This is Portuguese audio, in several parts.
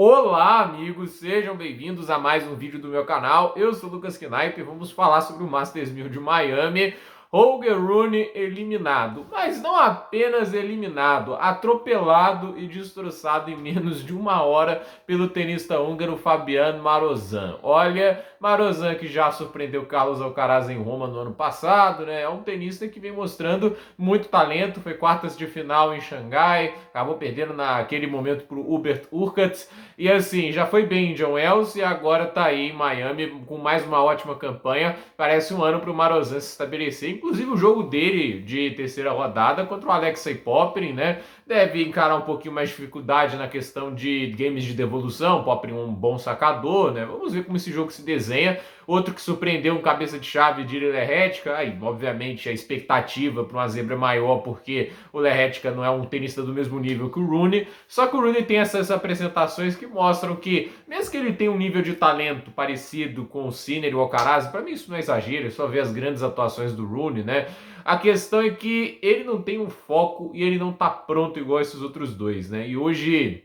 Olá, amigos, sejam bem-vindos a mais um vídeo do meu canal. Eu sou o Lucas Knipe e vamos falar sobre o Masters 1000 de Miami. Holger Rune eliminado, mas não apenas eliminado, atropelado e destroçado em menos de uma hora pelo tenista húngaro Fabian Marozsan. Olha, Marozsan que já surpreendeu Carlos Alcaraz em Roma no ano passado, né? É um tenista que vem mostrando muito talento, foi quartas de final em Xangai, acabou perdendo naquele momento para o Hubert Hurkacz. E assim, já foi bem em John Wells e agora tá aí em Miami com mais uma ótima campanha. Parece um ano para o Marozsan se estabelecer. Inclusive o jogo dele de terceira rodada contra o Alexei Popyrin, né? Deve encarar um pouquinho mais de dificuldade na questão de games de devolução. Popyrin um bom sacador, né? Vamos ver como esse jogo se desenha. Outro que surpreendeu um cabeça de chave de Lerretica. Aí, obviamente, a expectativa para uma zebra é maior, porque o Lerretica não é um tenista do mesmo nível que o Rune. Só que o Rune tem essas apresentações que mostram que, mesmo que ele tenha um nível de talento parecido com o Sinner e o Alcaraz, para mim isso não é exagero, é só ver as grandes atuações do Rune, né? A questão é que ele não tem um foco e ele não tá pronto igual esses outros dois, né? E hoje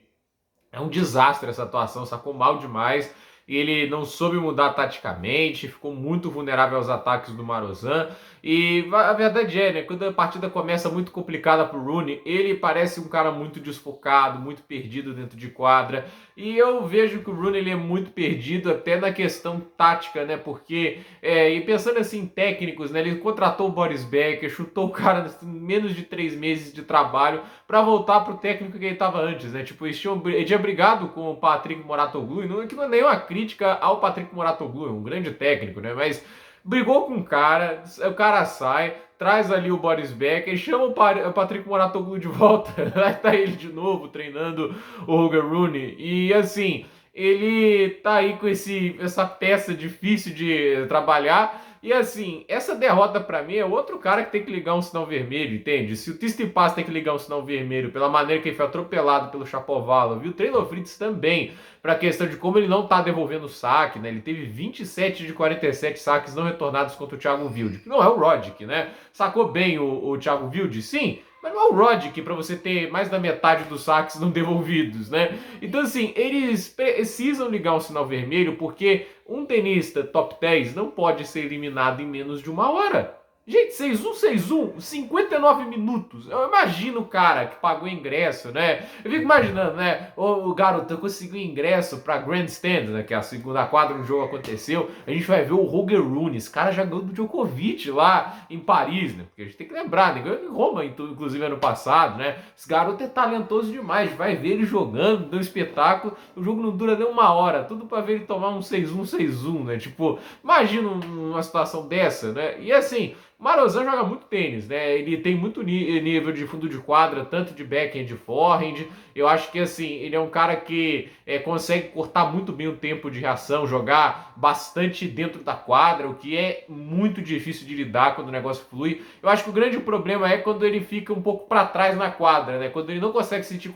é um desastre essa atuação, sacou mal demais. Ele não soube mudar taticamente, ficou muito vulnerável aos ataques do Marozsan. E a verdade é, né, quando a partida começa muito complicada pro Rune, ele parece um cara muito desfocado, muito perdido dentro de quadra. E eu vejo que o Rune ele é muito perdido até na questão tática, né? Porque, e pensando assim em técnicos, né? Ele contratou o Boris Becker, chutou o cara em menos de 3 meses de trabalho para voltar pro técnico que ele estava antes, né? Tipo, ele tinha brigado com o Patrick Mouratoglou, que não é nenhuma crítica ao Patrick Mouratoglou, é um grande técnico, né? Mas brigou com o cara sai, traz ali o Boris Becker, chama o Patrick Mouratoglou de volta, aí tá ele de novo treinando o Holger Rune, e assim, ele tá aí com essa peça difícil de trabalhar. E assim, essa derrota pra mim é outro cara que tem que ligar um sinal vermelho, entende? Se o Tsitsipas tem que ligar um sinal vermelho pela maneira que ele foi atropelado pelo Shapovalov, viu? O Taylor Fritz também, pra questão de como ele não tá devolvendo o saque, né? Ele teve 27 de 47 saques não retornados contra o Thiago Wilde, que não é o Roddick, né? Sacou bem o Thiago Wilde? Sim, mas não é o Roddick para você ter mais da metade dos saques não devolvidos, né? Então, assim, eles precisam ligar um sinal vermelho porque um tenista top 10 não pode ser eliminado em menos de uma hora. Gente, 6-1, 6-1, 59 minutos. Eu imagino o cara que pagou ingresso, né? Eu fico imaginando, né? O garoto conseguiu ingresso pra Grandstand, né? Que é a segunda quadra onde o jogo aconteceu. A gente vai ver o Holger Rune. Esse cara já ganhou do Djokovic lá em Paris, né? Porque a gente tem que lembrar, né? Ganhou em Roma, inclusive, ano passado, né? Esse garoto é talentoso demais. Vai ver ele jogando, deu um espetáculo. O jogo não dura nem uma hora. Tudo pra ver ele tomar um 6-1, 6-1, né? Tipo, imagina uma situação dessa, né? E assim, Marozsan joga muito tênis, né? Ele tem muito nível de fundo de quadra, tanto de backhand de forehand. Eu acho que assim, ele é um cara que consegue cortar muito bem o tempo de reação, jogar bastante dentro da quadra, o que é muito difícil de lidar quando o negócio flui. Eu acho que o grande problema é quando ele fica um pouco para trás na quadra, né? Quando ele não consegue se sentir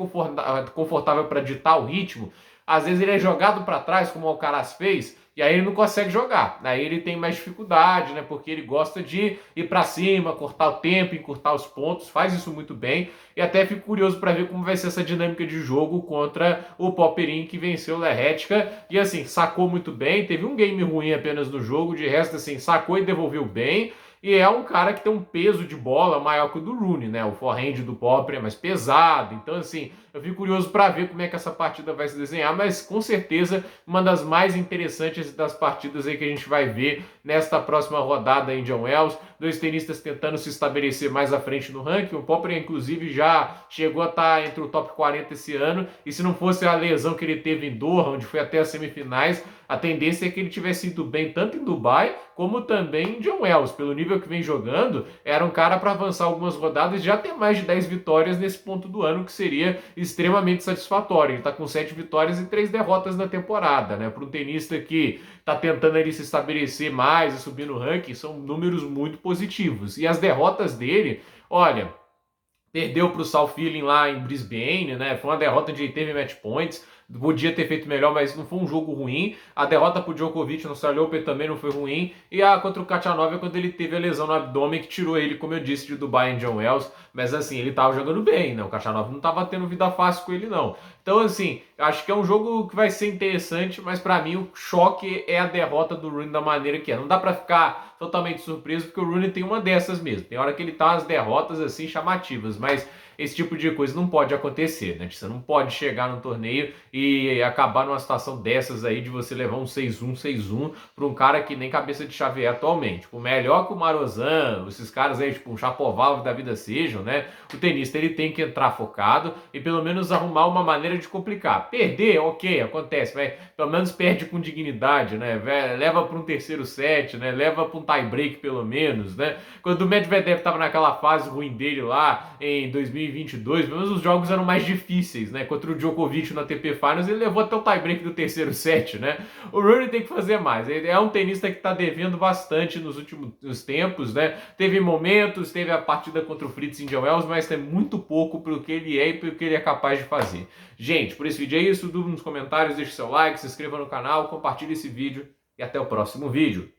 confortável para ditar o ritmo, às vezes ele é jogado para trás, como o Alcaraz fez, e aí ele não consegue jogar. Aí ele tem mais dificuldade, né? Porque ele gosta de ir para cima, cortar o tempo, encurtar os pontos, faz isso muito bem. E até fico curioso para ver como vai ser essa dinâmica de jogo contra o Popyrin, que venceu o Lerretica. E assim, sacou muito bem, teve um game ruim apenas no jogo, de resto assim, sacou e devolveu bem. E é um cara que tem um peso de bola maior que o do Rune, né? O forehand do Popyrin é mais pesado. Então, assim, eu fico curioso para ver como é que essa partida vai se desenhar, mas com certeza uma das mais interessantes das partidas aí que a gente vai ver nesta próxima rodada em John Wells. Dois tenistas tentando se estabelecer mais à frente no ranking. O Popyrin, inclusive, já chegou a estar entre o top 40 esse ano. E se não fosse a lesão que ele teve em Doha, onde foi até as semifinais, a tendência é que ele tivesse ido bem tanto em Dubai como também em John Wells. Pelo nível que vem jogando, era um cara para avançar algumas rodadas e já ter mais de 10 vitórias nesse ponto do ano, que seria extremamente satisfatório. Ele está com 7 vitórias e 3 derrotas na temporada, né? Para um tenista que está tentando ele se estabelecer mais e subir no ranking, são números muito positivos. E as derrotas dele, olha, perdeu para o South Feeling lá em Brisbane, né? Foi uma derrota de teve match points. Podia ter feito melhor, mas não foi um jogo ruim. A derrota pro Djokovic no Australian Open também não foi ruim. E a contra o Khachanov é quando ele teve a lesão no abdômen que tirou ele, como eu disse, de Dubai em John Wells. Mas assim, ele tava jogando bem, né? O Khachanov não tava tendo vida fácil com ele, não. Então, assim, eu acho que é um jogo que vai ser interessante, mas para mim o choque é a derrota do Rooney da maneira que é. Não dá para ficar totalmente surpreso, porque o Rooney tem uma dessas mesmo. Tem hora que ele tá umas derrotas assim chamativas, mas esse tipo de coisa não pode acontecer, né? Você não pode chegar no torneio e acabar numa situação dessas aí de você levar um 6-1, 6-1 para um cara que nem cabeça de chave é atualmente. Tipo, melhor que o Marozan, esses caras aí, tipo, um Shapovalov da vida sejam, né? O tenista ele tem que entrar focado e pelo menos arrumar uma maneira de complicar. Perder, ok, acontece, mas pelo menos perde com dignidade, né? Leva para um terceiro set, né? Leva para um tie break pelo menos, né? Quando o Medvedev estava naquela fase ruim dele lá em 2022, pelo menos os jogos eram mais difíceis, né? Contra o Djokovic na ATP Finals, ele levou até o tie break do terceiro set, né? O Rooney tem que fazer mais. Ele é um tenista que está devendo bastante nos últimos tempos, né? Teve momentos, teve a partida contra o Fritz Indian Wells, mas é muito pouco pelo que ele é e pelo que ele é capaz de fazer. Gente, por esse vídeo é isso. Dúvida nos comentários, deixe seu like, se inscreva no canal, compartilhe esse vídeo e até o próximo vídeo.